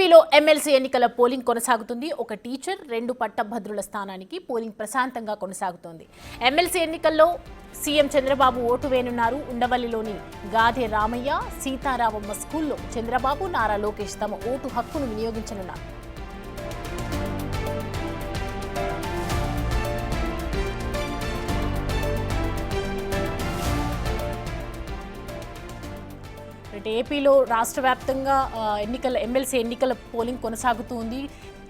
ఏపీలో ఎమ్మెల్సీ ఎన్నికల పోలింగ్ కొనసాగుతుంది. ఒక టీచర్, 2 పట్టభద్రుల స్థానానికి పోలింగ్ ప్రశాంతంగా కొనసాగుతోంది. ఎమ్మెల్సీ ఎన్నికల్లో సీఎం చంద్రబాబు ఓటు వేయనున్నారు. ఉండవల్లిలోని గాదె రామయ్య సీతారామమ్మ స్కూల్లో చంద్రబాబు, నారా లోకేష్ తమ ఓటు హక్కును వినియోగించనున్నారు. ఏపీలో రాష్ట్ర వ్యాప్తంగా ఎమ్మెల్సీ ఎన్నికల పోలింగ్ కొనసాగుతుంది.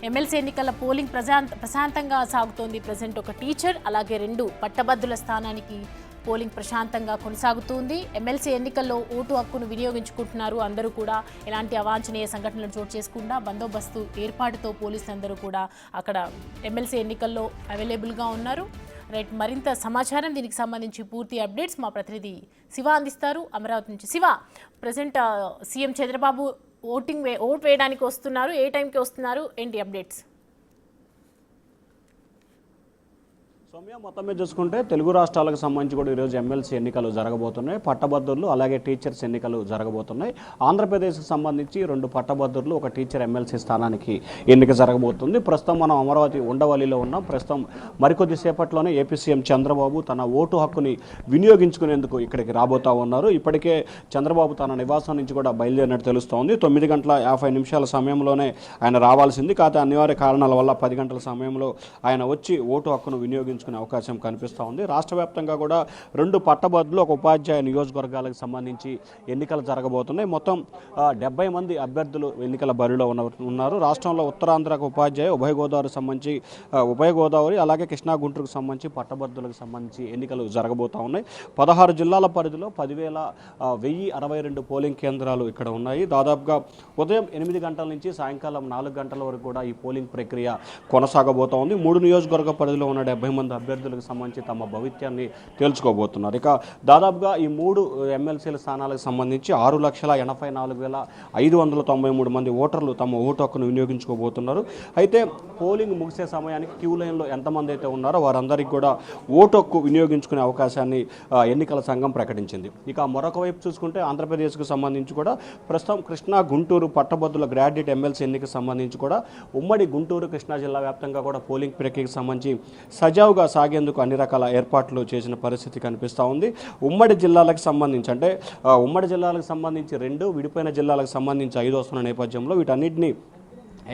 ఎమ్మెల్సీ ఎన్నికల పోలింగ్ ప్రశాంతంగా సాగుతోంది. ప్రజెంట్ ఒక టీచర్ అలాగే 2 పట్టభద్రుల స్థానానికి పోలింగ్ ప్రశాంతంగా కొనసాగుతుంది. ఎమ్మెల్సీ ఎన్నికల్లో ఓటు హక్కును వినియోగించుకుంటున్నారు. అందరూ కూడా ఎలాంటి అవాంఛనీయ సంఘటనలు చోటు చేసుకుండా బందోబస్తు ఏర్పాటుతో పోలీసులందరూ కూడా అక్కడ ఎమ్మెల్సీ ఎన్నికల్లో అవైలబుల్గా ఉన్నారు. రైట్, మరింత సమాచారం దీనికి సంబంధించి పూర్తి అప్డేట్స్ మా ప్రతినిధి శివ అందిస్తారు అమరావతి నుంచి. Shiva, present CM Chandrababu vote వేయడానికి వస్తున్నారు. ఏ టైంకి వస్తున్నారు, ఏంటి అప్డేట్స్? సౌమ్య, మొత్తం మీద చూసుకుంటే తెలుగు రాష్ట్రాలకు సంబంధించి కూడా ఈరోజు ఎమ్మెల్సీ ఎన్నికలు జరగబోతున్నాయి. పట్టభద్రులు అలాగే టీచర్స్ ఎన్నికలు జరగబోతున్నాయి. ఆంధ్రప్రదేశ్కి సంబంధించి 2 పట్టభద్రులు, ఒక టీచర్ ఎమ్మెల్సీ స్థానానికి ఎన్నిక జరగబోతుంది. ప్రస్తుతం మనం అమరావతి ఉండవల్లిలో ఉన్నాం. ప్రస్తుతం మరికొద్ది సేపట్లోనే ఏపీ సీఎం చంద్రబాబు తన ఓటు హక్కుని వినియోగించుకునేందుకు ఇక్కడికి రాబోతా ఉన్నారు. ఇప్పటికే చంద్రబాబు తన నివాసం నుంచి కూడా బయలుదేరినట్టు తెలుస్తోంది. 9:50 సమయంలోనే ఆయన రావాల్సింది. కాకపోతే అనివార్య కారణాల వల్ల 10 గంటల సమయంలో ఆయన వచ్చి ఓటు హక్కును వినియోగించుకునే అవకాశం కనిపిస్తూ ఉంది. రాష్ట్ర వ్యాప్తంగా కూడా 2 పట్టభద్రులు, ఒక ఉపాధ్యాయ నియోజకవర్గాలకు సంబంధించి ఎన్నికలు జరగబోతున్నాయి. మొత్తం 70 మంది అభ్యర్థులు ఎన్నికల బరిలో ఉన్నారు. రాష్ట్రంలో ఉత్తరాంధ్రకు ఉపాధ్యాయ, ఉభయ గోదావరి అలాగే కృష్ణా గుంటూరుకు సంబంధించి పట్టభద్రులకు సంబంధించి ఎన్నికలు జరగబోతూ ఉన్నాయి. 16 జిల్లాల పరిధిలో 10,162 పోలింగ్ కేంద్రాలు ఇక్కడ ఉన్నాయి. దాదాపుగా ఉదయం 8 గంటల నుంచి సాయంకాలం 4 గంటల వరకు కూడా ఈ పోలింగ్ ప్రక్రియ కొనసాగబోతూ ఉంది. 3 నియోజకవర్గ పరిధిలో ఉన్న 70 మంది అభ్యర్థులకు సంబంధించి తమ భవిత్యాన్ని తేల్చుకోబోతున్నారు. ఇక దాదాపుగా ఈ 3 ఎమ్మెల్సీల స్థానాలకు సంబంధించి 6,84,593 మంది ఓటర్లు తమ ఓటు హక్కును వినియోగించుకోబోతున్నారు. అయితే పోలింగ్ ముగిసే సమయానికి క్యూ లైన్లో ఎంతమంది అయితే ఉన్నారో వారందరికీ కూడా ఓటు హక్కు వినియోగించుకునే అవకాశాన్ని ఎన్నికల సంఘం ప్రకటించింది. ఇక మరొక వైపు చూసుకుంటే ఆంధ్రప్రదేశ్కు సంబంధించి కూడా ప్రస్తుతం కృష్ణా గుంటూరు పట్టభద్రుల గ్రాడ్యుయేట్ ఎమ్మెల్సీ ఎన్నికకు సంబంధించి కూడా ఉమ్మడి గుంటూరు కృష్ణా జిల్లా వ్యాప్తంగా కూడా పోలింగ్ ప్రక్రియకు సంబంధించి సజావుగా సాగేందుకు అన్ని రకాల ఏర్పాట్లు చేసిన పరిస్థితి కనిపిస్తూ ఉంది. ఉమ్మడి జిల్లాలకు సంబంధించి 2, విడిపోయిన జిల్లాలకు సంబంధించి 5 వస్తున్న నేపథ్యంలో వీటన్నిటిని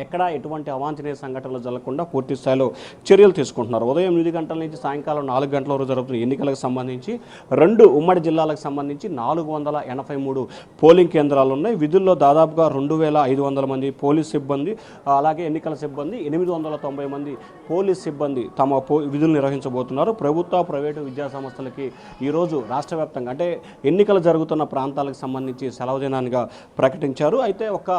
ఎక్కడా ఎటువంటి అవాంఛనీయ సంఘటనలు జరగకుండా పూర్తి స్థాయిలో చర్యలు తీసుకుంటున్నారు. ఉదయం 8 గంటల నుంచి సాయంకాలం 4 గంటల వరకు జరుగుతున్న ఎన్నికలకు సంబంధించి 2 ఉమ్మడి జిల్లాలకు సంబంధించి 483 పోలింగ్ కేంద్రాలు ఉన్నాయి. విధుల్లో దాదాపుగా 2,500 మంది పోలీస్ సిబ్బంది, అలాగే ఎన్నికల సిబ్బంది 890 మంది పోలీస్ సిబ్బంది తమ విధులు నిర్వహించబోతున్నారు. ప్రభుత్వ, ప్రైవేటు విద్యా సంస్థలకి ఈరోజు రాష్ట్ర వ్యాప్తంగా అంటే ఎన్నికలు జరుగుతున్న ప్రాంతాలకు సంబంధించి సెలవు దినానిగా ప్రకటించారు. అయితే ఒక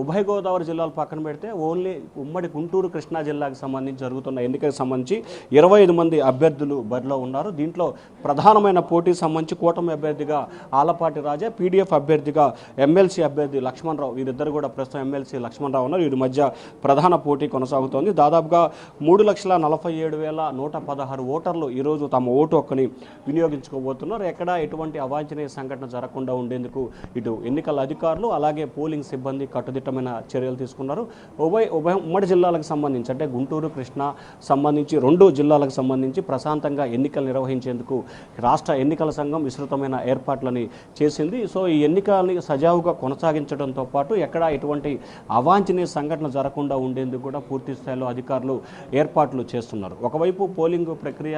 ఉభయ గోదావరి జిల్లాల పక్కన పెడితే ఓన్లీ ఉమ్మడి గుంటూరు కృష్ణా జిల్లాకు సంబంధించి జరుగుతున్న ఎన్నికలకు సంబంధించి 25 మంది అభ్యర్థులు బరిలో ఉన్నారు. దీంట్లో ప్రధానమైన పోటీ సంబంధించి కూటమి అభ్యర్థిగా ఆలపాటి రాజా, పీడీఎఫ్ అభ్యర్థిగా ఎమ్మెల్సీ అభ్యర్థి లక్ష్మణరావు, వీరిద్దరు కూడా ప్రస్తుతం ఎమ్మెల్సీ లక్ష్మణరావు ఉన్నారు. వీరి మధ్య ప్రధాన పోటీ కొనసాగుతోంది. దాదాపుగా 3,47,116 ఓటర్లు ఈరోజు తమ ఓటు హక్కుని వినియోగించుకోబోతున్నారు. ఎక్కడా ఎటువంటి అవాంఛనీయ సంఘటన జరగకుండా ఉండేందుకు ఇటు ఎన్నికల అధికారులు అలాగే పోలింగ్ సిబ్బంది కట్టుదిట్టమైన చర్యలు తీసుకున్నారు. ఉమ్మడి జిల్లాలకు సంబంధించి అంటే గుంటూరు, కృష్ణా సంబంధించి 2 జిల్లాలకు సంబంధించి ప్రశాంతంగా ఎన్నికలు నిర్వహించేందుకు రాష్ట్ర ఎన్నికల సంఘం విస్తృతమైన ఏర్పాట్లని చేసింది. సో ఈ ఎన్నికల్ని సజావుగా కొనసాగించడంతో పాటు ఎక్కడా ఎటువంటి అవాంఛనీయ సంఘటన జరగకుండా ఉండేందుకు కూడా పూర్తి స్థాయిలో అధికారులు ఏర్పాట్లు చేస్తున్నారు. ఒకవైపు పోలింగ్ ప్రక్రియ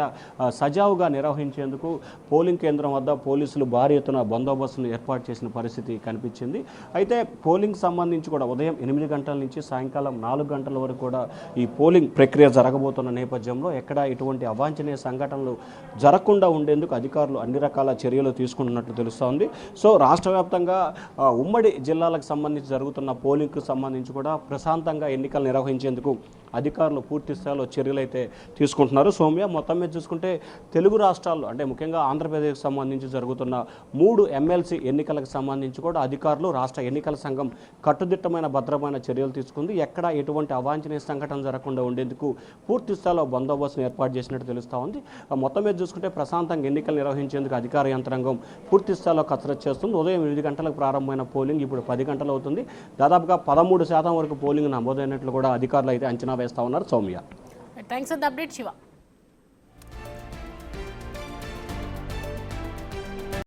సజావుగా నిర్వహించేందుకు పోలింగ్ కేంద్రం వద్ద పోలీసులు భారీ ఎత్తున బందోబస్తును ఏర్పాటు చేసిన పరిస్థితి కనిపించింది. అయితే పోలింగ్ సంబంధించి కూడా ఉదయం 8 గంటల నుంచి సాయంకాలం 4 గంటల వరకు కూడా ఈ పోలింగ్ ప్రక్రియ జరగబోతున్న నేపథ్యంలో ఎక్కడ ఎటువంటి అవాంఛనీయ సంఘటనలు జరగకుండా ఉండేందుకు అధికారులు అన్ని రకాల చర్యలు తీసుకుంటున్నట్లు తెలుస్తోంది. సో రాష్ట్ర వ్యాప్తంగా ఉమ్మడి జిల్లాలకు సంబంధించి జరుగుతున్న పోలింగ్కు సంబంధించి కూడా ప్రశాంతంగా ఎన్నికలు నిర్వహించేందుకు అధికారులు పూర్తి స్థాయిలో చర్యలు అయితే తీసుకుంటున్నారు. సౌమ్య, మొత్తం మీద చూసుకుంటే తెలుగు రాష్ట్రాల్లో అంటే ముఖ్యంగా ఆంధ్రప్రదేశ్కి సంబంధించి జరుగుతున్న 3 ఎమ్మెల్సీ ఎన్నికలకు సంబంధించి కూడా అధికారులు, రాష్ట్ర ఎన్నికల సంఘం కట్టుదిట్టమైన భద్రమైన చర్యలు తీసుకుంది. ఎక్కడ ఎటువంటి అవాంఛనీయ సంఘటన జరగకుండా ఉండేందుకు పూర్తి స్థాయిలో బందోబస్తును ఏర్పాటు చేసినట్టు తెలుస్తూ ఉంది. మొత్తం మీద చూసుకుంటే ప్రశాంతంగా ఎన్నికలు నిర్వహించేందుకు అధికార యంత్రాంగం పూర్తి స్థాయిలో కసరత్తు చేస్తుంది. ఉదయం 8 గంటలకు ప్రారంభమైన పోలింగ్ ఇప్పుడు 10 గంటలు అవుతుంది. దాదాపుగా 13% వరకు పోలింగ్ నమోదైనట్లు కూడా అధికారులు అయితే అంచనా వేస్తా ఉన్నారు. Soumya, thanks for the update Shiva.